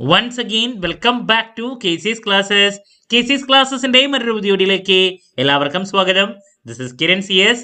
Once again, welcome back to KC's Classes. KC's Classesന്റെ മറ്റൊരു വീഡിയോയിലേക്ക് എല്ലാവർക്കും സ്വാഗതം. This is Kiran CS.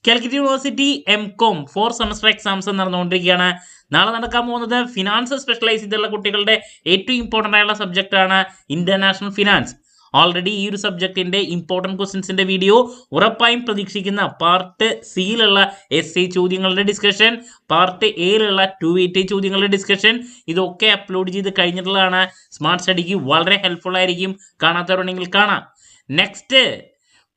Calicut university MCOM 4 semester exams നടന്നുകൊണ്ടിരിക്കുകയാണ്. നാളെ നടക്കാൻ പോകുന്നത് ഫിനാൻസ് സ്പെഷ്യലൈസ് ചെയ്തുള്ള കുട്ടികളുടെ ഏറ്റവും ഇമ്പോർട്ടൻ്റ് ആയുള്ള സബ്ജക്റ്റാണ് ഇന്റർനാഷണൽ ഫിനാൻസ്. ഓൾറെഡി ഈ ഒരു സബ്ജക്റ്റിന്റെ ഇമ്പോർട്ടൻറ്റ് ക്വസ്റ്റ്യൻസിന്റെ വീഡിയോ ഉറപ്പായും പ്രതീക്ഷിക്കുന്ന പാർട്ട് സിയിലുള്ള SA ചോദ്യങ്ങളുടെ ഡിസ്കഷൻ, പാർട്ട് എയിലുള്ള 280 ചോദ്യങ്ങളുടെ ഡിസ്കഷൻ ഇതൊക്കെ അപ്ലോഡ് ചെയ്ത് കഴിഞ്ഞിട്ടുള്ളതാണ്. സ്മാർട്ട് സ്റ്റഡിക്ക് വളരെ ഹെൽപ്ഫുൾ ആയിരിക്കും. കാണാത്തവരുണ്ടെങ്കിൽ കാണാം. നെക്സ്റ്റ്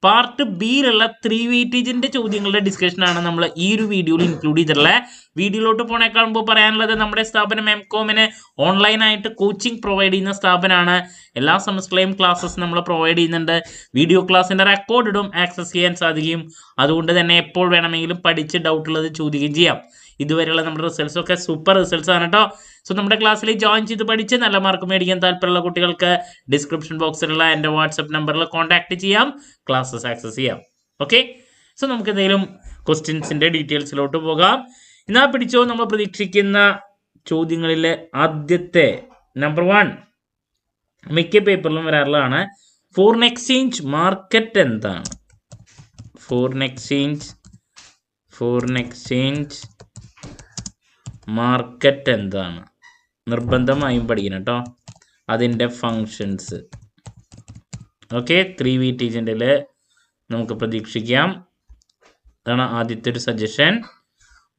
പാർട്ട് ബിയിലുള്ള 3 വെയിറ്റേജിന്റെ ചോദ്യങ്ങളുടെ ഡിസ്കഷനാണ് നമ്മൾ ഈ ഒരു വീഡിയോയിൽ ഇൻക്ലൂഡ് ചെയ്തിട്ടുള്ളത്. വീഡിയോയിലോട്ട് പോണേക്കാൾ മുമ്പ് പറയാനുള്ളത്, നമ്മുടെ സ്ഥാപനം MCOMന് ഓൺലൈനായിട്ട് കോച്ചിങ് പ്രൊവൈഡ് ചെയ്യുന്ന സ്ഥാപനമാണ്. എല്ലാ സെമസ്റ്ററിലെയും ക്ലാസ്സസ് നമ്മൾ പ്രൊവൈഡ് ചെയ്യുന്നുണ്ട്. വീഡിയോ ക്ലാസ്സിൻ്റെ റെക്കോർഡിടും ആക്സസ് ചെയ്യാൻ സാധിക്കും. അതുകൊണ്ട് തന്നെ എപ്പോൾ വേണമെങ്കിലും പഠിച്ച് ഡൗട്ടുള്ളത് ചോദിക്കുകയും ചെയ്യാം. ഇതുവരെയുള്ള നമ്മുടെ റിസൾട്ട്സ് ഒക്കെ സൂപ്പർ റിസൾട്ട്സ് ആണ് കേട്ടോ. സോ നമ്മുടെ ക്ലാസ്സിൽ ജോയിൻ ചെയ്ത് പഠിച്ച് നല്ല മാർക്ക് മേടിക്കാൻ താല്പര്യമുള്ള കുട്ടികൾക്ക് ഡിസ്ക്രിപ്ഷൻ ബോക്സിലുള്ള എൻ്റെ വാട്സപ്പ് നമ്പറിൽ കോൺടാക്ട് ചെയ്യാം, ക്ലാസ്സസ് ആക്സസ് ചെയ്യാം. ഓക്കെ, സോ നമുക്ക് എന്തെങ്കിലും ക്വസ്റ്റ്യൻസിൻ്റെ ഡീറ്റെയിൽസിലോട്ട് പോകാം. എന്നാൽ പിടിച്ചോ, നമ്മൾ പ്രതീക്ഷിക്കുന്ന ചോദ്യങ്ങളിൽ ആദ്യത്തെ നമ്പർ 1 മിക്ക പേപ്പറിലും വരാറുള്ളതാണ്. ഫോറിൻ എക്സ്ചേഞ്ച് മാർക്കറ്റ് എന്താണ്? ഫോറിൻ എക്സ്ചേഞ്ച് മാർക്കറ്റ് എന്താണ്? നിർബന്ധമായും പഠിക്കണം കേട്ടോ. അതിൻ്റെ ഫങ്ഷൻസ്. ഓക്കെ, 3 വെയിറ്റേജിൻ്റെ നമുക്ക് പ്രതീക്ഷിക്കാം. അതാണ് ആദ്യത്തെ ഒരു suggestion.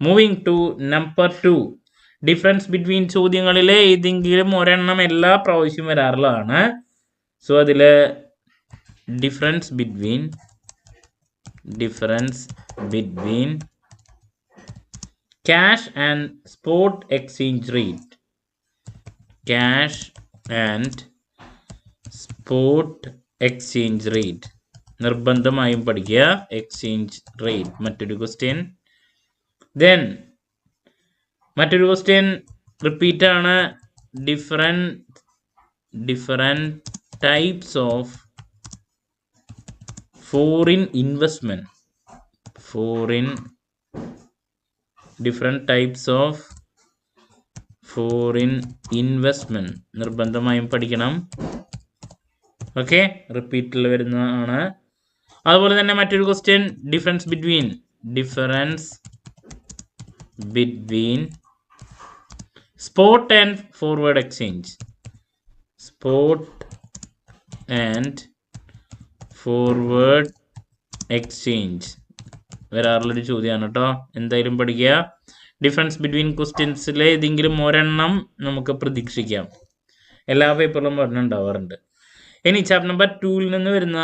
Moving to number 2, difference between ചോദ്യങ്ങളിൽ ഏതെങ്കിലും ഒരെണ്ണം എല്ലാ പ്രാവശ്യവും വരാറുള്ളതാണ്. സോ അതിൽ difference between cash and spot exchange rate. Cash and spot exchange rate നിർബന്ധമായും പഠിക്കുക. എക്സ്ചേഞ്ച് റേറ്റ് മറ്റൊരു ക്വസ്റ്റ്യൻ. ദെൻ മറ്റൊരു ക്വസ്റ്റ്യൻ റിപ്പീറ്റ് ആണ്. Different types of foreign investment. നിർബന്ധമായും പഠിക്കണം. ഓക്കെ, റിപ്പീറ്റിൽ വരുന്നതാണ്. അതുപോലെ തന്നെ മറ്റൊരു question, difference between spot and forward exchange വരാറുള്ളൊരു ചോദ്യമാണ് കേട്ടോ. എന്തായാലും പഠിക്കുക. ഡിഫറൻസ് ബിറ്റ്വീൻ ക്വസ്റ്റ്യൻസിൽ ഏതെങ്കിലും ഒരെണ്ണം നമുക്ക് പ്രതീക്ഷിക്കാം. എല്ലാ പേപ്പറിലും ഒരെണ്ണം ഉണ്ടാവാറുണ്ട്. ഇനി ചാപ്റ്റർ നമ്പർ 2 നിന്ന് വരുന്ന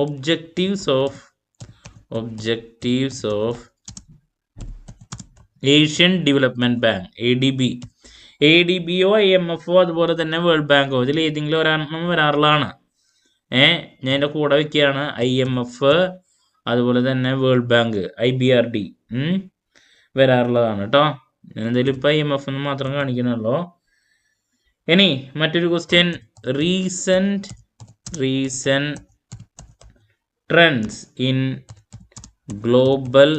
objectives of Asian Development Bank, ADB-യോ IMF-ഓ അതുപോലെ തന്നെ വേൾഡ് ബാങ്കോ ഇതിൽ ഏതെങ്കിലും ഒരെണ്ണം വരാറുള്ളതാണ്. ഞാൻ എൻ്റെ കൂടെ വയ്ക്കുകയാണ്. IMF അതുപോലെ തന്നെ വേൾഡ് ബാങ്ക് IBRD വരാറുള്ളതാണ് കേട്ടോ. എന്തായാലും ഇപ്പോൾ IMF എന്ന് മാത്രം കാണിക്കണമല്ലോ. ഇനി മറ്റൊരു question, recent trends in global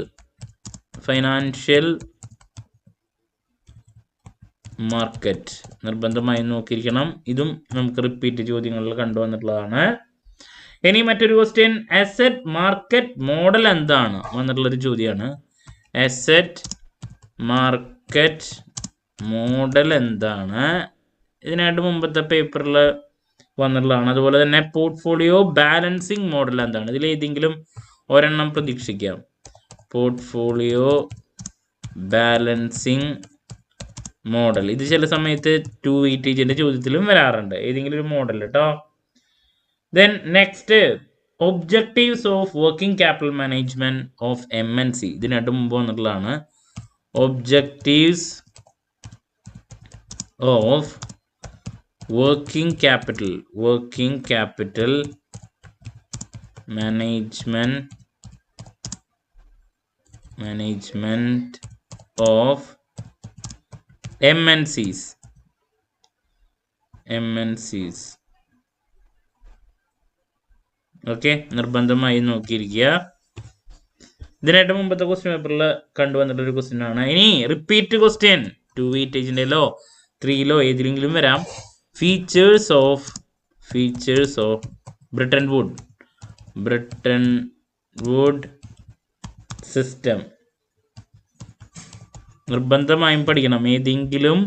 financial market നിർബന്ധമായും നോക്കിയിരിക്കണം. ഇതും നമുക്ക് റിപ്പീറ്റ് ചോദ്യങ്ങളിൽ കണ്ടുവന്നിട്ടുള്ളതാണ്. ഇനി മറ്റൊരു ക്വസ്റ്റ്യൻ, അസറ്റ് മാർക്കറ്റ് മോഡൽ എന്താണ് വന്നിട്ടുള്ളൊരു ചോദ്യമാണ്. അസറ്റ് മാർക്കറ്റ് മോഡൽ എന്താണ്? ഇതിനായിട്ട് മുമ്പത്തെ പേപ്പറിൽ വന്നിട്ടുള്ളതാണ്. അതുപോലെ തന്നെ പോർട്ട്ഫോളിയോ ബാലൻസിങ് മോഡൽ എന്താണ്? ഇതിൽ ഏതെങ്കിലും ഒരെണ്ണം പ്രതീക്ഷിക്കാം. പോർട്ട്ഫോളിയോ ബാലൻസിങ് മോഡൽ ഇത് ചില സമയത്ത് 2 വെയിറ്റേജിൻ്റെ ചോദ്യത്തിലും വരാറുണ്ട്. ഏതെങ്കിലും ഒരു മോഡൽ കേട്ടോ. Then next, objectives of working capital management of MNC ഇതിനായിട്ട് മുമ്പ് വന്നിട്ടുള്ളതാണ്. Objectives of working capital management of MNCs. Okay, നിർബന്ധമായി നോക്കിയിരിക്കുക. ഇതിനായിട്ട് മുമ്പത്തെ ക്വസ്റ്റ്യൻ പേപ്പറിൽ കണ്ടുവന്നിട്ടൊരു ക്വസ്റ്റ്യൻ ആണ്. ഇനി റിപ്പീറ്റ് ക്വസ്റ്റ്യൻ 2 വെയിറ്റേജിൻ്റെല്ലോ 3ലോ ഏതിലെങ്കിലും വരാം. Features of Bretton Woods system നിർബന്ധമായും പഠിക്കണം. ഏതെങ്കിലും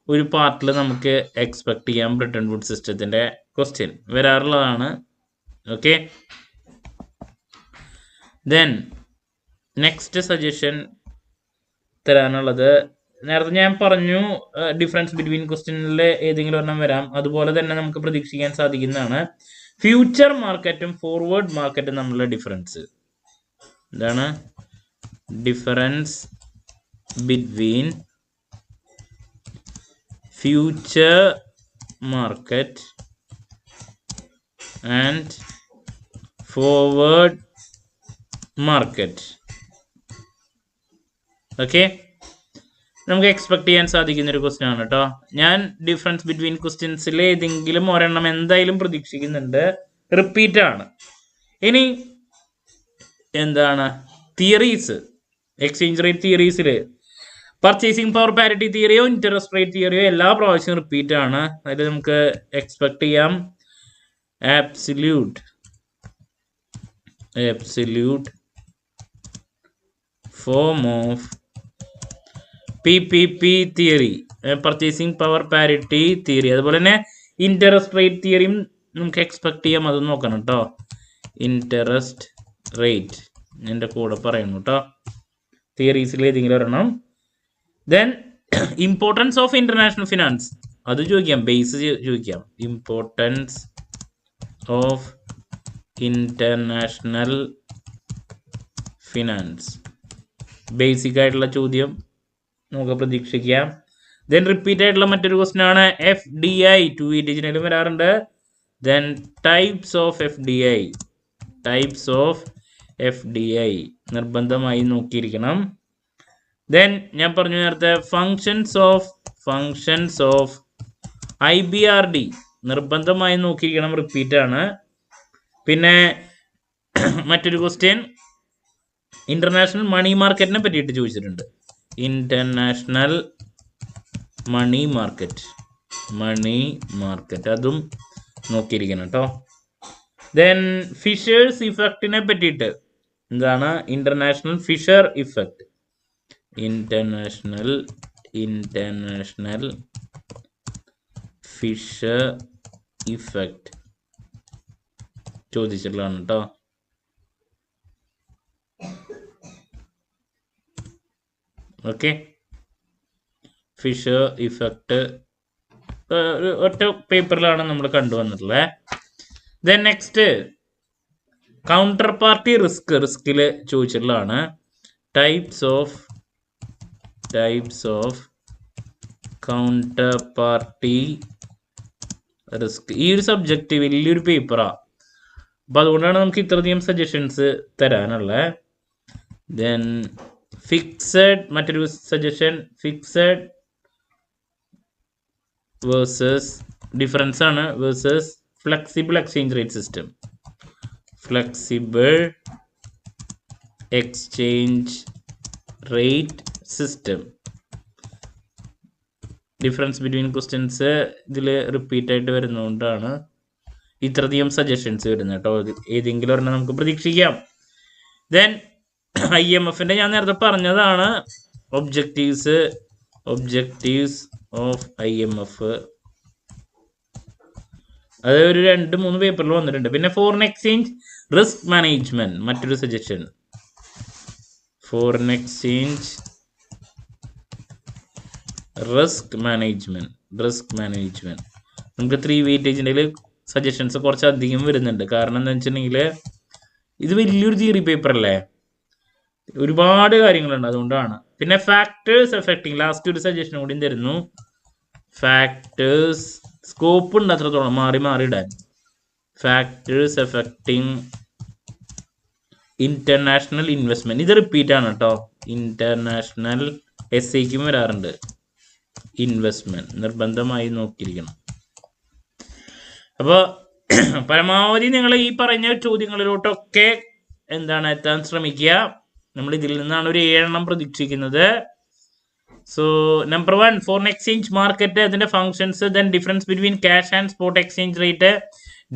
ഒരു പാർട്ടിൽ നമുക്ക് എക്സ്പെക്ട് ചെയ്യാം ബ്രിട്ടൻ വുഡ് സിസ്റ്റത്തിന്റെ ക്വസ്റ്റ്യൻ വരാറുള്ളതാണ്. ഓക്കെ, ദെൻ നെക്സ്റ്റ് സജഷൻ തരാനുള്ളത്, നേരത്തെ ഞാൻ പറഞ്ഞു ഡിഫറൻസ് ബിറ്റ്വീൻ ക്വസ്റ്റ്യനിൽ ഏതെങ്കിലും ഒരെണ്ണം വരാം. അതുപോലെ തന്നെ നമുക്ക് പ്രതീക്ഷിക്കാൻ സാധിക്കുന്നതാണ് ഫ്യൂച്ചർ മാർക്കറ്റും ഫോർവേഡ് മാർക്കറ്റും തമ്മിലുള്ള ഡിഫറൻസ്. എന്താണ് difference between future market and forward market? Okay, നമുക്ക് എക്സ്പെക്ട് ചെയ്യാൻ സാധിക്കുന്ന ഒരു ക്വസ്റ്റ്യൻ ആണ് കേട്ടോ. ഞാൻ ഡിഫറൻസ് ബിറ്റ്വീൻ ക്വസ്റ്റ്യൻസിൽ ഏതെങ്കിലും ഒരെണ്ണം എന്തായാലും പ്രതീക്ഷിക്കുന്നുണ്ട്. റിപ്പീറ്റ് ആണ്. ഇനി എന്താണ് തിയറീസ്, എക്സ്ചേഞ്ച് റേറ്റ് തിയറീസിൽ പർച്ചേസിംഗ് പവർ പാരിറ്റി തിയറിയോ ഇൻട്രസ്റ്റ് റേറ്റ് തിയറിയോ എല്ലാ പ്രാവശ്യവും റിപ്പീറ്റ് ആണ്. അതിൽ നമുക്ക് എക്സ്പെക്ട് ചെയ്യാം absolute form of PPP theory, purchasing power parity theory. അതുപോലെ തന്നെ ഇൻട്രസ്റ്റ് റേറ്റ് തിയറിയും നമുക്ക് എക്സ്പെക്ട് ചെയ്യാം. അത് നോക്കണം കേട്ടോ. ഇൻട്രസ്റ്റ് റേറ്റ് എൻ്റെ കൂടെ പറയുന്നു കേട്ടോ. തിയറീസിൽ ഏതെങ്കിലും ഒരെണ്ണം. Then importance of international finance, അത് ചോദിക്കാം. ബേസ് ചോദിക്കാം. Importance of international finance, basic ആയിട്ടുള്ള ചോദ്യം നമുക്ക് പ്രതീക്ഷിക്കാം. ദെൻ റിപ്പീറ്റ് ആയിട്ടുള്ള മറ്റൊരു ക്വസ്റ്റ്യൻ ആണ് FDI. 2 ETജിലും വരാറുണ്ട്. ദെൻ ടൈപ്സ് ഓഫ് FDI നിർബന്ധമായി നോക്കിയിരിക്കണം. ദെൻ ഞാൻ പറഞ്ഞു നേരത്തെ ഫങ്ഷൻസ് ഓഫ് IBRD നിർബന്ധമായി നോക്കിയിരിക്കണം. റിപ്പീറ്റ് ആണ്. പിന്നെ മറ്റൊരു ക്വസ്റ്റ്യൻ ഇന്റർനാഷണൽ മണി മാർക്കറ്റിനെ പറ്റിയിട്ട് ചോദിച്ചിട്ടുണ്ട്. ഇന്റർനാഷണൽ മണി മാർക്കറ്റ് അതും നോക്കിയിരിക്കണം കേട്ടോ. ദെൻ ഫിഷേഴ്സ് ഇഫക്റ്റിനെ പറ്റിയിട്ട് എന്താണ് international Fisher effect, international Fisher effect ചോദിച്ചിട്ടുള്ളതാണ് കേട്ടോ. ഓക്കെ, ഫിഷർ ഇഫക്റ്റ് ഒറ്റ പേപ്പറിലാണ് നമ്മൾ കണ്ടുവന്നിട്ടുള്ളത്. ദെൻ നെക്സ്റ്റ് കൗണ്ടർ പാർട്ടി റിസ്കിൽ ചോദിച്ചിട്ടുള്ളതാണ്. Types of counter party risk. ഈ ഒരു സബ്ജക്റ്റ് വലിയൊരു പേപ്പറാണ്. അപ്പം അതുകൊണ്ടാണ് നമുക്ക് ഇത്രയധികം സജഷൻസ് തരാനുള്ളത്. ദെൻ മറ്റൊരു സജഷൻ ഫിക്സഡ് വേഴ്സസ് ഡിഫറൻസ് ആണ് versus flexible exchange rate system. Difference between questions ഇതിൽ റിപ്പീറ്റ് ആയിട്ട് വരുന്നതുകൊണ്ടാണ് ഇത്രയധികം സജഷൻസ് വരുന്നത് കേട്ടോ. ഏതെങ്കിലും ഒരെണ്ണം നമുക്ക് പ്രതീക്ഷിക്കാം. ദെൻ IMFന്റെ ഞാൻ നേരത്തെ പറഞ്ഞതാണ് ഒബ്ജക്റ്റീവ്സ് ഓഫ് IMF. അത് ഒരു 2-3 പേപ്പറിൽ വന്നിട്ടുണ്ട്. പിന്നെ ഫോറിൻ എക്സ്ചേഞ്ച് റിസ്ക് മാനേജ്മെന്റ് മറ്റൊരു suggestion. Foreign exchange risk management നമുക്ക് 3 വെയിറ്റേജിൻ്റെ സജഷൻസ് കുറച്ചധികം വരുന്നുണ്ട്. കാരണം എന്താ വെച്ചിട്ടുണ്ടെങ്കിൽ ഇത് വലിയൊരു തിയറി പേപ്പർ അല്ലേ, ഒരുപാട് കാര്യങ്ങളുണ്ട്. അതുകൊണ്ടാണ്. പിന്നെ ഫാക്ടേഴ്സ് എഫക്റ്റിംഗ് ലാസ്റ്റ് ഒരു സജഷൻ കൂടി തരുന്നു. ഫാക്ടേഴ്സ് സ്കോപ്പ് ഉണ്ട് അത്രത്തോളം മാറി ഇടാൻ. ഫാക്ടേഴ്സ് എഫക്റ്റിംഗ് ഇന്റർനാഷണൽ ഇൻവെസ്റ്റ്മെന്റ്, ഇത് റിപ്പീറ്റ് ആണ് കേട്ടോ. ഇന്റർനാഷണൽ SAയ്ക്കും വരാറുണ്ട്. ഇൻവെസ്റ്റ്മെന്റ് നിർബന്ധമായി നോക്കിയിരിക്കണം. അപ്പോൾ പരമാവധി നിങ്ങൾ ഈ പറഞ്ഞ ചോദ്യങ്ങളിലോട്ടൊക്കെ എത്താൻ ശ്രമിക്കുക. നമ്മൾ ഇതിൽ നിന്നാണ് ഒരു 7 എണ്ണം പ്രതീക്ഷിക്കുന്നത്. So number one, foreign exchange market അതിന്റെ functions, then difference between cash and spot exchange rate,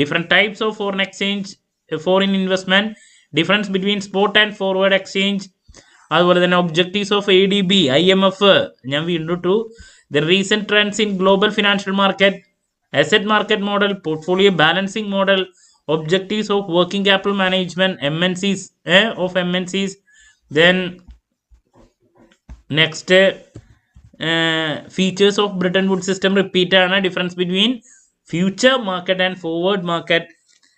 different types of foreign exchange, foreign investment, difference between spot and forward exchange, അതുപോലെ തന്നെ ഒബ്ജക്റ്റീവ്സ് ഓഫ് ADB, IMF ഞാൻ വീണ്ടും ഇട്ടു. The recent trends in global financial market, asset market model, portfolio balancing model, objectives of working capital management, MNCs of MNCs. Then next, features of Bretton Woods system repeat ആണ്. Difference between future market and forward market,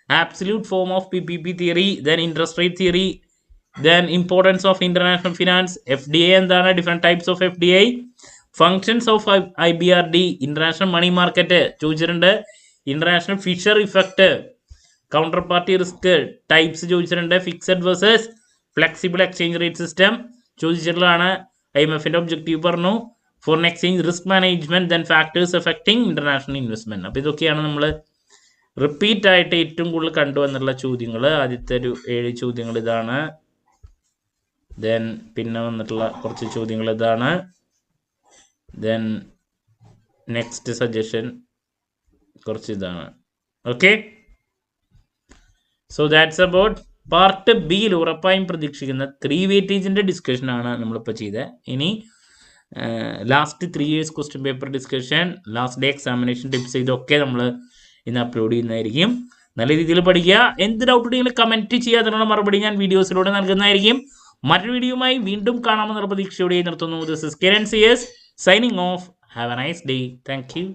absolute form of PPP theory, then interest rate theory, then importance of international finance, FDA എന്താണ്, different types of FDA, functions of IBRD, international money market ചോദിച്ചിട്ടുണ്ട്, international Fisher effect, counterparty risk types ചോദിച്ചിട്ടുണ്ട്, fixed versus flexible exchange rate system ചോദിച്ചിട്ടുള്ളതാണ്. IMFന്റെ objective പറഞ്ഞു, foreign exchange risk management, then factors affecting international investment. അപ്പോൾ ഇതൊക്കെയാണ് നമ്മൾ repeat ആയിട്ട് ഏറ്റവും കൂടുതൽ കണ്ടുവന്നുള്ള ചോദ്യങ്ങൾ. ആദ്യത്തെ ഒരു 7 ചോദ്യങ്ങൾ ഇതാണ്. ദെൻ പിന്നെ വന്നിട്ടുള്ള കുറച്ച് ചോദ്യങ്ങൾ ഇതാണ്. ദെൻ നെക്സ്റ്റ് സജഷൻ കുറച്ച് ഇതാണ്. Okay, so that's about part ബിയിൽ ഉറപ്പായും പ്രതീക്ഷിക്കുന്ന 3 വെയിറ്റേജിൻ്റെ ഡിസ്കഷനാണ് നമ്മളിപ്പോൾ ചെയ്തത്. ഇനി last 3 years question paper discussion, last day examination tips, ഇതൊക്കെ നമ്മൾ ഇന്ന് അപ്ലോഡ് ചെയ്യുന്നതായിരിക്കും. നല്ല രീതിയിൽ പഠിക്കുക. എന്ത് ഡൗട്ട് ഉണ്ടെങ്കിലും കമൻറ്റ് ചെയ്യുക, അതിനുള്ള മറുപടി ഞാൻ വീഡിയോസിലൂടെ നൽകുന്നതായിരിക്കും. മറ്റൊരു വീഡിയോയുമായി വീണ്ടും കാണാമെന്നുള്ള പ്രതീക്ഷയോടെ നിർത്തുന്നു. This is Kiran CS signing off. Have a nice day. Thank U.